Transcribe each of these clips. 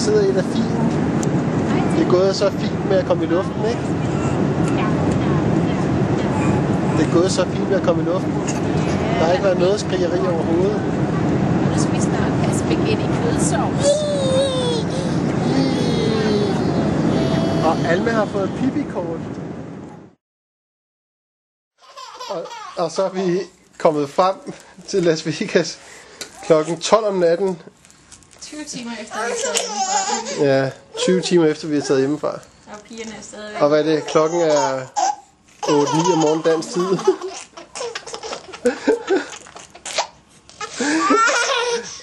sidder i, der fint. Det er gået så fint med at komme i luften, ikke? Det er gået så fint med at komme i luften. Der har ikke været noget skrigeri overhovedet. Nu skal vi snart have spaghetti kødsovs. Og Alma har fået pipikort. Og så er vi kommet frem til Las Vegas klokken 12 om natten. 20 timer efter vi er taget hjemmefra. Ja, 20 timer efter vi er taget hjemmefra. Og pigerne er stadigvæk. Og hvad er det? Klokken er 8-9 om morgenen dansk tid.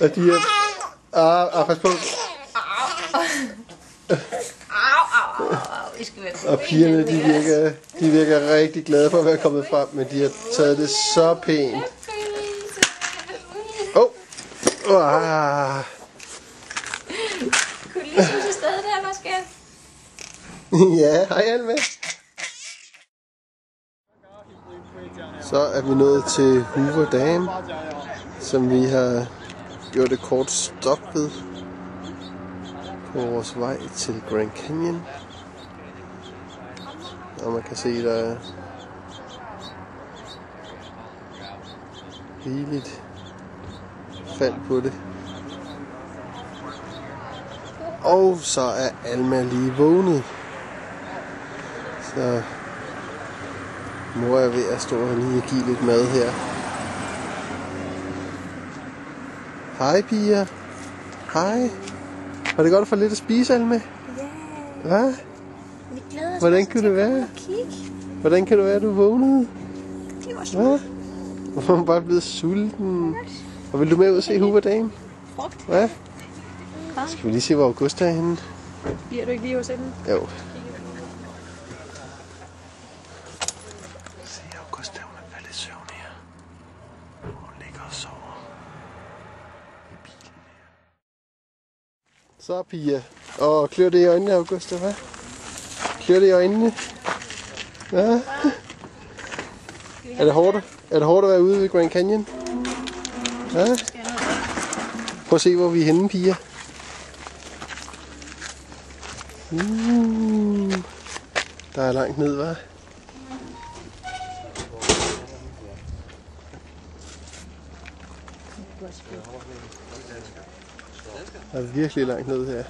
Og de er... pas på. Og pigerne, de virker rigtig glade for at være kommet frem, men de har taget det så pænt. Kunne lige synes et sted der, måske? Ja, hej Alma. Så er vi nået til Hoover Dam, som vi har gjort et kort stop ved på vores vej til Grand Canyon. Og man kan se, der er rigeligt fald på det. Og så er Alma lige vågnet. Så mor er ved at stå og lige give lidt mad her. Hej piger. Hej. Var det godt at få lidt at spise, Alma? Ja. Hvad? Vi glæder os. Hvordan kan det være? Hvordan kan det være, at du vågnede? Det var hvad? Hvorfor er man bare blevet sulten? Og vil du med ud og se Hoover Dam? Frugt. Hvad? Skal vi lige se, hvor Augusta er henne? Bliver du ikke lige hos hende? Jo. Se, Augusta, hun er faldet i søvn her. Hun ligger og sover i bilen her. Så, Pia. Klør det i øjnene, Augusta, hvad? Klør det i øjnene? Ja. Er det hårdt? Er det hårdt at være ude ved Grand Canyon? Ja. Prøv at se, hvor vi er henne, Pia. Der er langt ned, hva'? Der er virkelig langt ned her.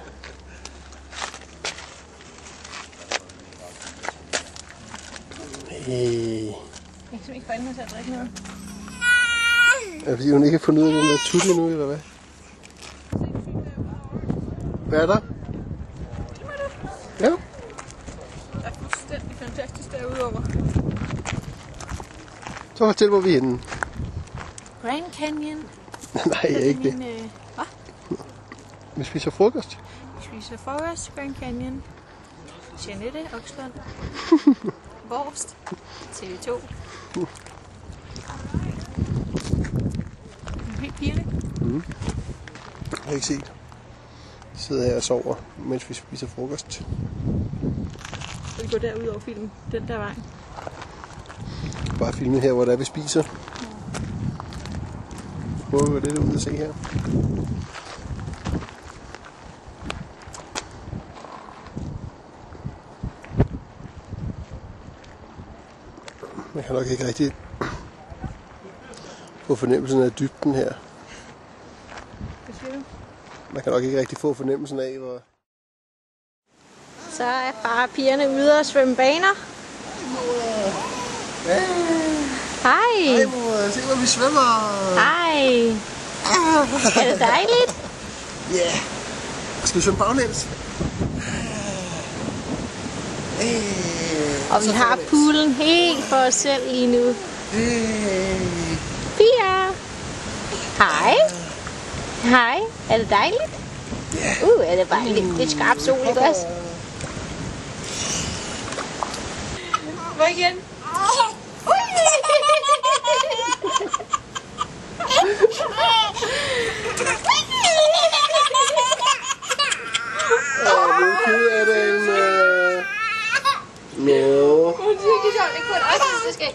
Hey. Jeg kan ikke få Alma til at drikke noget. Er det fordi hun ikke har fundet ud af den der tutte nu, eller hvad? Hvad er der? Ja. Der er fuldstændig fantastisk derude over. Så fortæl, hvor vi er henne. Grand Canyon. Nej, jeg er ikke det. Hvad? Vi spiser frokost. Vi spiser frokost, Grand Canyon. Jeanette, Oxlund. Vorst. TV2. Helt pigerne. Jeg har ikke set. Jeg sidder her og sover, mens vi spiser frokost. Så vi går derud over filmen. Den der vej. Bare filme her, hvor der vi spiser. Prøv at gå lidt ud og se her. Man kan nok ikke rigtig få fornemmelsen af dybden her. Hvad siger du? Man kan nok ikke rigtig få fornemmelsen af, hvor... Så er bare pigerne ude og svømme baner. Ja. Hej. Hej mor, se hvor vi svømmer. Hej. Er det dejligt? Ja. Yeah. Skal vi svømme baglæns? Og vi har poolen helt for os selv lige nu. Pia. Hej. Hej. Er det dejligt? Er det bare lidt skarp sol, ikke også? Hvad igen? Du er ked af det, Alma. Nå. Hun synes ikke, det er sjovt. Det er kun os, der skal.